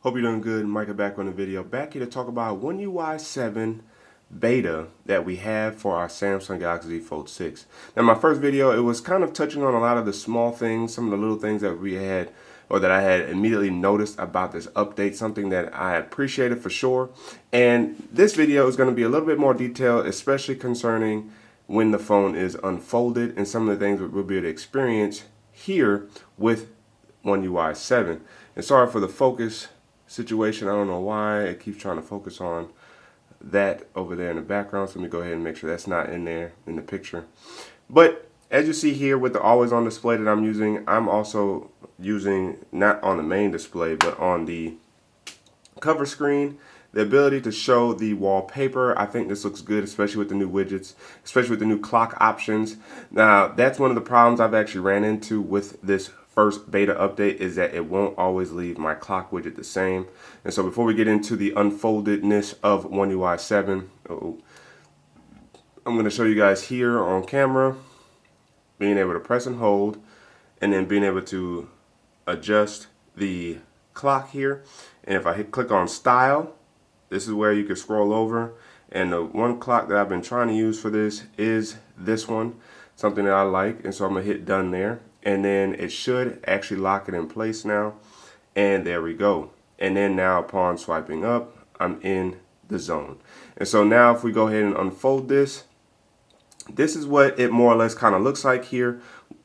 Hope you're doing good. Micah back on the video. Back here to talk about One UI 7 beta that we have for our Samsung Galaxy Z Fold6. Now, my first video, it was kind of touching on a lot of the small things, some of the little things that we had or that I had immediately noticed about this update, something that I appreciated for sure. And this video is going to be a little bit more detailed, especially concerning when the phone is unfolded and some of the things that we'll be able to experience here with One UI 7. And sorry for the focus situation. I don't know why it keeps trying to focus on that over there in the background. So let me go ahead and make sure that's not in there in the picture. But as you see here with the always on display that I'm using, I'm also using not on the main display but on the cover screen the ability to show the wallpaper. I think this looks good, especially with the new widgets, especially with the new clock options. Now, that's one of the problems I've actually ran into with this first beta update, is that it won't always leave my clock widget the same. And so before we get into the unfoldedness of One UI 7, I'm going to show you guys here on camera, being able to press and hold, and then being able to adjust the clock here. And if I click on style, this is where you can scroll over. And the one clock that I've been trying to use for this is this one, something that I like. And so I'm going to hit done there. And then it should actually lock it in place now. And there we go. And then now upon swiping up, I'm in the zone. And so now if we go ahead and unfold this, this is what it more or less kind of looks like here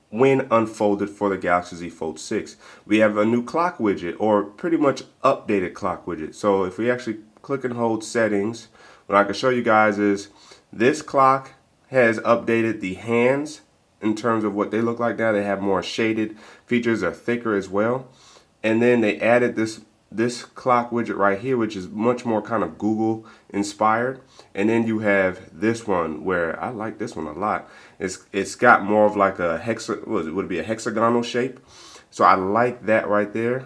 when unfolded for the Galaxy Z Fold6. We have a new clock widget, or pretty much updated clock widget. So if we actually click and hold settings, what I can show you guys is this clock has updated the hands in terms of what they look like now. They have more shaded features, are thicker as well. And then they added this clock widget right here, which is much more kind of Google inspired. And then you have this one where I like this one a lot. It's got more of like a would it be a hexagonal shape? So I like that right there.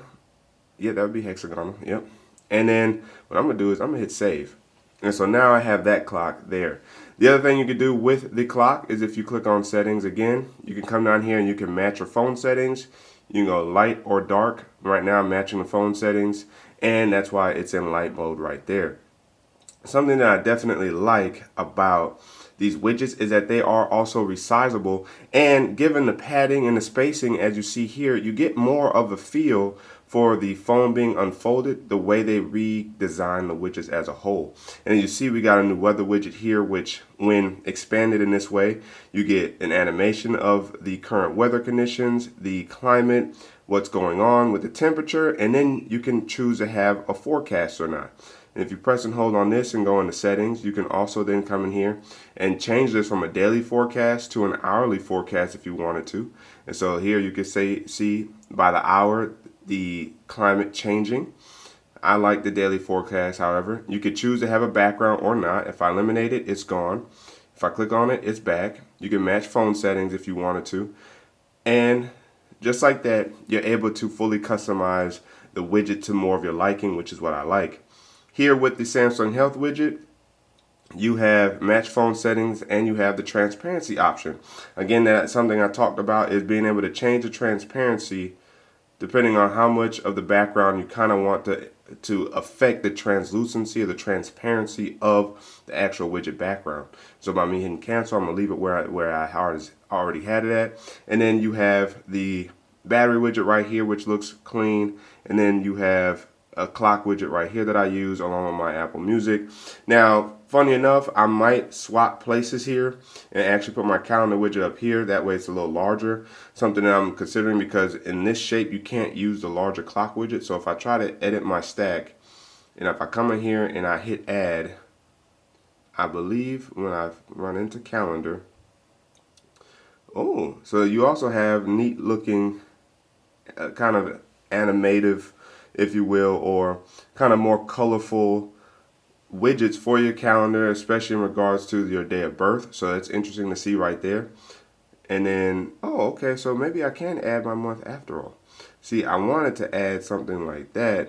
Yeah, that would be hexagonal. Yep. And then what I'm gonna do is I'm gonna hit save. And so now I have that clock there. The other thing you can do with the clock is if you click on settings again, you can come down here and you can match your phone settings. You can go light or dark. Right now I'm matching the phone settings, and that's why it's in light mode right there. Something that I definitely like about these widgets is that they are also resizable, and given the padding and the spacing as you see here, you get more of a feel for the phone being unfolded the way they redesigned the widgets as a whole. And you see we got a new weather widget here, which when expanded in this way, you get an animation of the current weather conditions, the climate, what's going on with the temperature, and then you can choose to have a forecast or not. And if you press and hold on this and go into settings, you can also then come in here and change this from a daily forecast to an hourly forecast if you wanted to. And so here you can see by the hour the climate changing. I like the daily forecast, however. You could choose to have a background or not. If I eliminate it, it's gone. If I click on it, it's back. You can match phone settings if you wanted to. And just like that, you're able to fully customize the widget to more of your liking, which is what I like. Here with the Samsung Health widget, you have match phone settings and you have the transparency option. Again, that's something I talked about, is being able to change the transparency depending on how much of the background you kind of want to affect the translucency or the transparency of the actual widget background. So by me hitting cancel, I'm going to leave it where I already had it at. And then you have the battery widget right here, which looks clean. And then you have a clock widget right here that I use along with my Apple Music. Now, funny enough, I might swap places here and actually put my calendar widget up here. That way it's a little larger. Something that I'm considering, because in this shape you can't use the larger clock widget. So if I try to edit my stack, and if I come in here and I hit add, I believe when I run into calendar, oh, so you also have neat looking kind of animative, if you will, or kind of more colorful widgets for your calendar, especially in regards to your day of birth. So it's interesting to see right there. And then, oh, okay, so maybe I can add my month after all. See, I wanted to add something like that,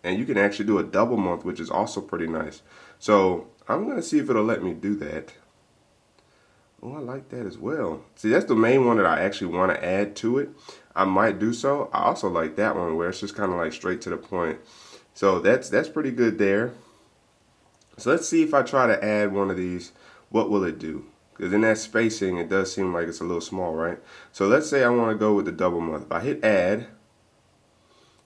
and you can actually do a double month, which is also pretty nice. So I'm going to see if it'll let me do that. Oh, I like that as well. See, that's the main one that I actually want to add to it. I might do so. I also like that one where it's just kind of like straight to the point. So that's pretty good there. So let's see if I try to add one of these, what will it do? Because in that spacing, it does seem like it's a little small, right? So let's say I want to go with the double month. If I hit add,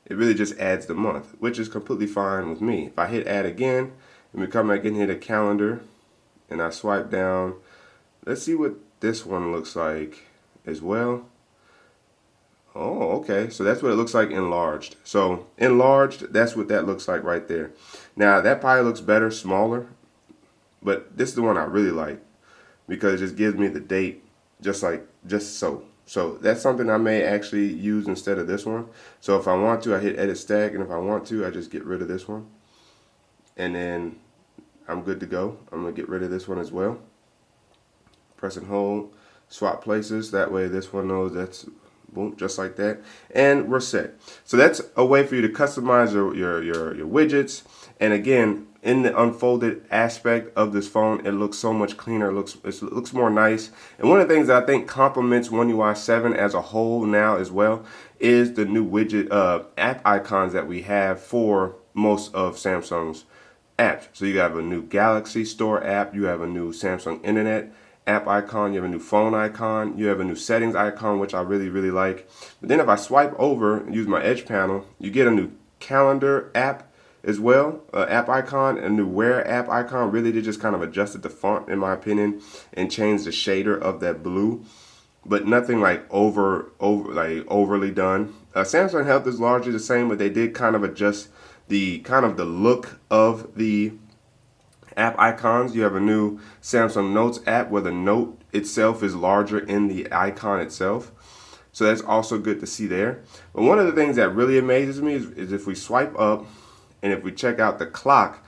it really just adds the month, which is completely fine with me. If I hit add again, and we come back in here to calendar, and I swipe down, let's see what this one looks like as well. Oh, okay. So that's what it looks like enlarged. So enlarged, that's what that looks like right there. Now that probably looks better, smaller, but this is the one I really like because it just gives me the date just so. So that's something I may actually use instead of this one. So if I want to, I hit edit stack, and if I want to, I just get rid of this one. And then I'm good to go. I'm gonna get rid of this one as well. Press and hold, swap places. That way this one knows that's boom, just like that, and we're set. So that's a way for you to customize your widgets. And again, in the unfolded aspect of this phone, it looks so much cleaner. It looks more nice. And one of the things that I think complements One UI 7 as a whole now as well is the new widget app icons that we have for most of Samsung's apps. So you have a new Galaxy Store app, you have a new Samsung Internet app icon, you have a new phone icon, you have a new settings icon, which I really like. But then if I swipe over and use my edge panel, you get a new calendar app as well, app icon, a new wear app icon. Really, they just kind of adjusted the font, in my opinion, and changed the shader of that blue, but nothing like overly done. Samsung Health is largely the same, but they did kind of adjust the look of the app icons. You have a new Samsung Notes app where the note itself is larger in the icon itself. So that's also good to see there. But one of the things that really amazes me is if we swipe up and if we check out the clock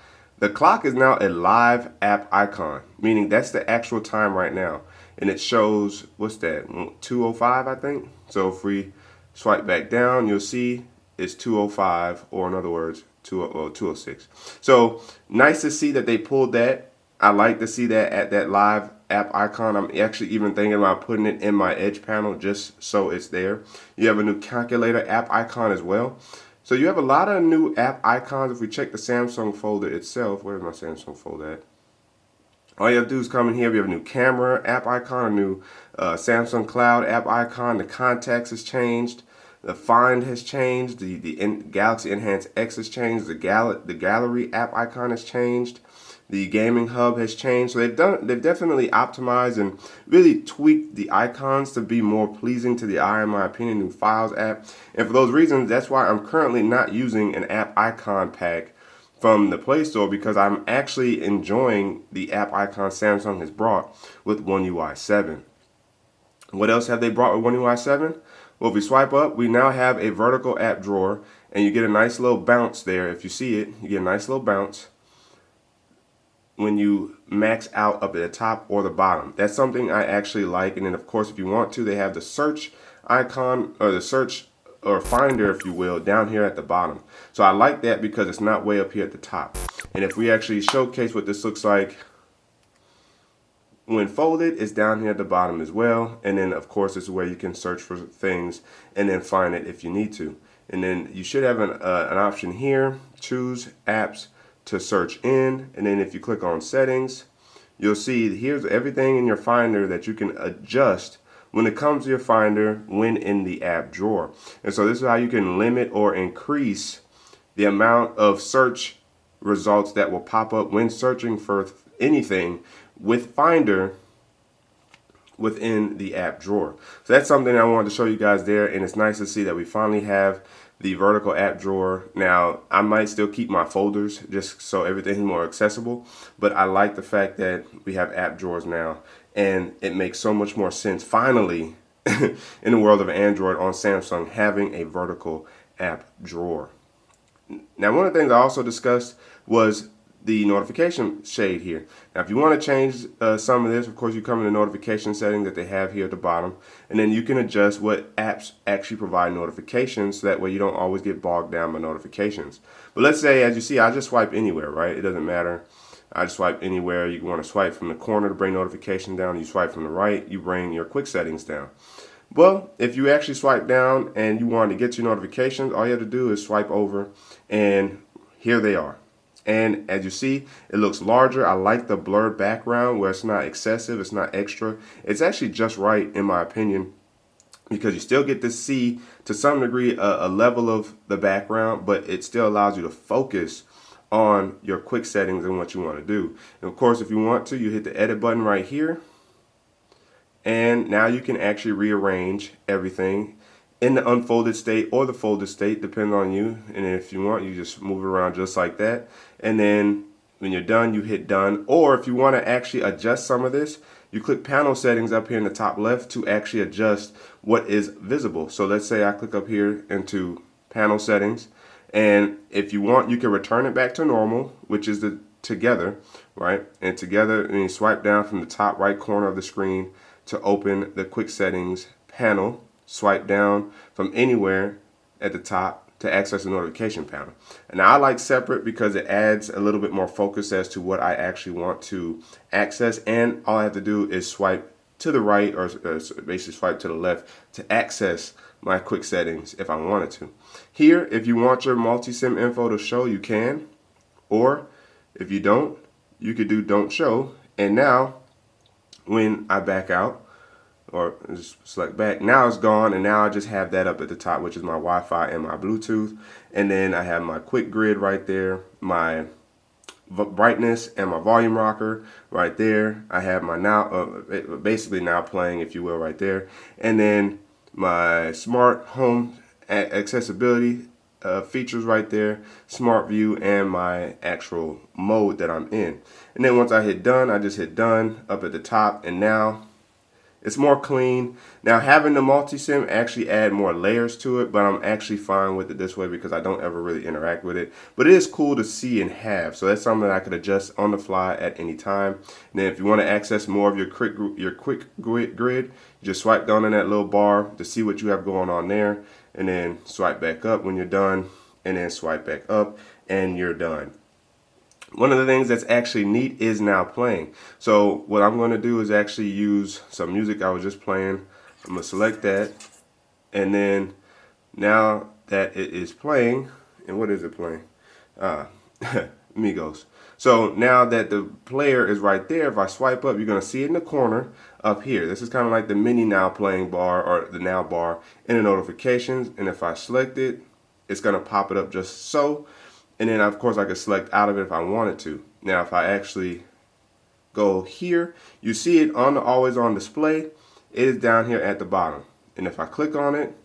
is now a live app icon, meaning that's the actual time right now. And it shows, what's that, 2:05 I think? So if we swipe back down, you'll see it's 2:05, or in other words, 2:06. So nice to see that they pulled that. I like to see that at that live app icon. I'm actually even thinking about putting it in my edge panel just so it's there. You have a new calculator app icon as well. So you have a lot of new app icons. If we check the Samsung folder itself, where's my Samsung folder at? All you have to do is come in here. We have a new camera app icon, a new Samsung Cloud app icon. The contacts has changed. The Find has changed. The Galaxy Enhance X has changed. The Gallery app icon has changed. The Gaming Hub has changed. So they've definitely optimized and really tweaked the icons to be more pleasing to the eye, in my opinion. New Files app, and for those reasons, that's why I'm currently not using an app icon pack from the Play Store, because I'm actually enjoying the app icon Samsung has brought with One UI 7. What else have they brought with One UI 7? Well, if we swipe up, we now have a vertical app drawer, and you get a nice little bounce there. If you see it, you get a nice little bounce when you max out up at the top or the bottom. That's something I actually like. And then, of course, if you want to, they have the search icon, or the search or finder, if you will, down here at the bottom. So I like that because it's not way up here at the top. And if we actually showcase what this looks like when folded, it's down here at the bottom as well. And then, of course, this is where you can search for things and then find it if you need to. And then you should have an option here, choose apps to search in. And then if you click on settings, you'll see here's everything in your finder that you can adjust when it comes to your finder when in the app drawer. And so this is how you can limit or increase the amount of search results that will pop up when searching for anything with Finder within the app drawer. So that's something I wanted to show you guys there, and it's nice to see that we finally have the vertical app drawer. Now, I might still keep my folders just so everything's more accessible, but I like the fact that we have app drawers now, and it makes so much more sense finally in the world of Android on Samsung having a vertical app drawer. Now, one of the things I also discussed was the notification shade here. Now, if you want to change some of this, of course, you come in the notification setting that they have here at the bottom, and then you can adjust what apps actually provide notifications, so that way you don't always get bogged down by notifications. But let's say, as you see, I just swipe anywhere, right? It doesn't matter. I just swipe anywhere. You want to swipe from the corner to bring notification down. You swipe from the right, you bring your quick settings down. Well, if you actually swipe down and you want to get your notifications, all you have to do is swipe over, and here they are. And as you see, it looks larger. I like the blurred background where it's not excessive, it's not extra. It's actually just right in my opinion, because you still get to see to some degree a level of the background, but it still allows you to focus on your quick settings and what you want to do. And of course, if you want to, you hit the edit button right here, and now you can actually rearrange everything in the unfolded state or the folded state, depending on you. And if you want, you just move it around just like that. And then when you're done, you hit done. Or if you want to actually adjust some of this, you click panel settings up here in the top left to actually adjust what is visible. So let's say I click up here into panel settings, and if you want, you can return it back to normal, which is the together, right? And together, and you swipe down from the top right corner of the screen to open the quick settings panel. Swipe down from anywhere at the top to access the notification panel. And now I like separate because it adds a little bit more focus as to what I actually want to access, and all I have to do is swipe to the right, or basically swipe to the left to access my quick settings if I wanted to. Here, if you want your multi-sim info to show, you can, or if you don't, you could do don't show. And now when I back out, or just select back, now it's gone, and now I just have that up at the top, which is my Wi-Fi and my Bluetooth. And then I have my quick grid right there, my brightness and my volume rocker right there. I have my basically now playing, if you will, right there. And then my smart home accessibility features right there, smart view, and my actual mode that I'm in. And then once I hit done, I just hit done up at the top, and now it's more clean. Now having the multi-sim actually add more layers to it, but I'm actually fine with it this way because I don't ever really interact with it. But it is cool to see and have, so that's something that I could adjust on the fly at any time. And then if you want to access more of your quick grid, you just swipe down on that little bar to see what you have going on there, and then swipe back up when you're done, and then swipe back up, and you're done. One of the things that's actually neat is now playing. So what I'm going to do is actually use some music I was just playing. I'm going to select that, and then now that it is playing, and what is it playing? Migos. So now that the player is right there, if I swipe up, you're going to see it in the corner up here. This is kind of like the mini now playing bar, or the now bar in the notifications. And if I select it, it's going to pop it up just so. And then, of course, I could select out of it if I wanted to. Now, if I actually go here, you see it on the always on display. It is down here at the bottom. And if I click on it,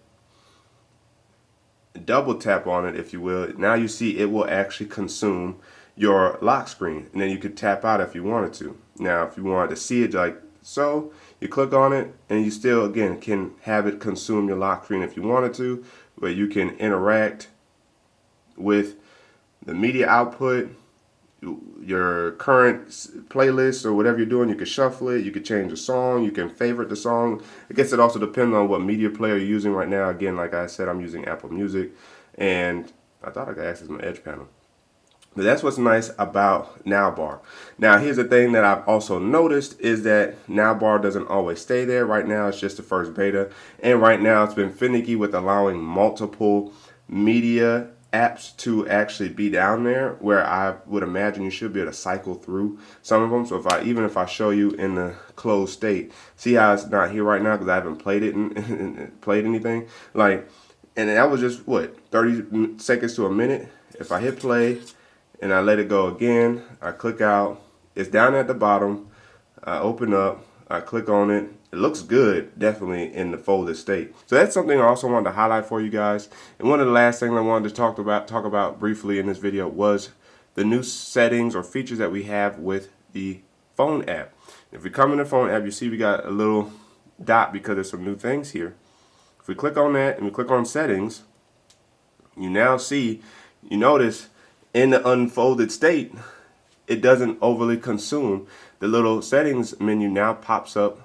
double tap on it, if you will, now you see it will actually consume your lock screen. And then you could tap out if you wanted to. Now, if you wanted to see it like so, you click on it, and you still, again, can have it consume your lock screen if you wanted to, where you can interact with the media output, your current playlist, or whatever you're doing. You can shuffle it, you can change the song, you can favorite the song. I guess it also depends on what media player you're using right now. Again, like I said, I'm using Apple Music, and I thought I could access my Edge panel. But that's what's nice about Nowbar. Now, here's the thing that I've also noticed is that Nowbar doesn't always stay there. Right now, it's just the first beta, and right now it's been finicky with allowing multiple media apps to actually be down there, where I would imagine you should be able to cycle through some of them. So even if I show you in the closed state, see how it's not here right now because I haven't played it and played anything, like, and that was just what, 30 seconds to a minute. If I hit play and I let it go again, I click out, it's down at the bottom. I open up, I click on it. It looks good, definitely in the folded state. So that's something I also wanted to highlight for you guys. And one of the last things I wanted to talk about briefly in this video was the new settings or features that we have with the phone app. If we come in the phone app, you see we got a little dot because there's some new things here. If we click on that and we click on settings, you now see, you notice in the unfolded state, it doesn't overly consume. The little settings menu now pops up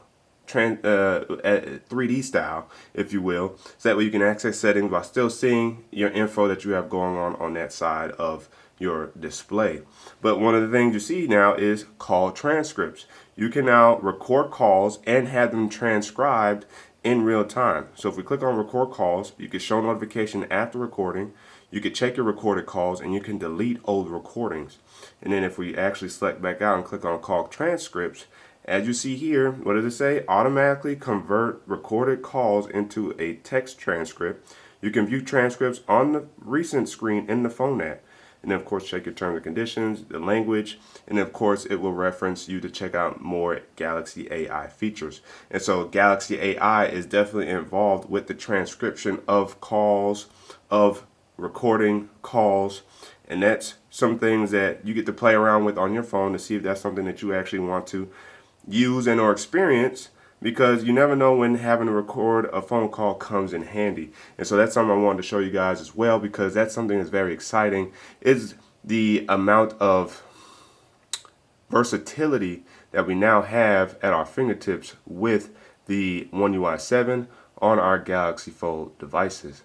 3D style, if you will, so that way you can access settings while still seeing your info that you have going on that side of your display. But one of the things you see now is call transcripts. You can now record calls and have them transcribed in real time. So if we click on record calls, you can show notification after recording. you can check your recorded calls and you can delete old recordings. And then if we actually select back out and click on call transcripts, as you see here, what does it say? Automatically convert recorded calls into a text transcript. You can view transcripts on the recent screen in the phone app. And then of course check your terms and conditions, the language, and of course it will reference you to check out more Galaxy AI features. And so Galaxy AI is definitely involved with the transcription of calls, of recording calls, and that's some things that you get to play around with on your phone to see if that's something that you actually want to use and or experience, because you never know when having to record a phone call comes in handy. And so that's something I wanted to show you guys as well, because that's something that's very exciting, is the amount of versatility that we now have at our fingertips with the One UI 7 on our Galaxy Fold devices.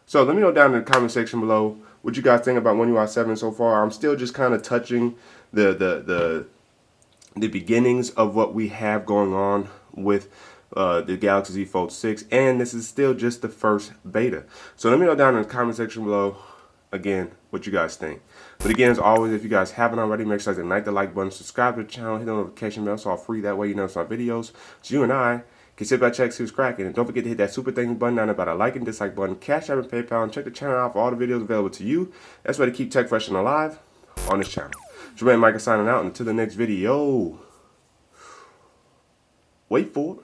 So let me know down in the comment section below what you guys think about One UI 7 so far. I'm still just kind of touching the beginnings of what we have going on with the Galaxy Z Fold6, and this is still just the first beta. So let me know down in the comment section below, again, what you guys think. But again, as always, if you guys haven't already, make sure to hit the like button, subscribe to the channel, hit the notification bell, it's all free. That way you know it's our videos, so you and I can sit back, check, see who's cracking. And don't forget to hit that super thanks button down there by the like and dislike button, Cash App and PayPal, and check the channel out for all the videos available to you. That's way to keep tech fresh and alive on this channel. So, Micah signing out, and until the next video, wait for it.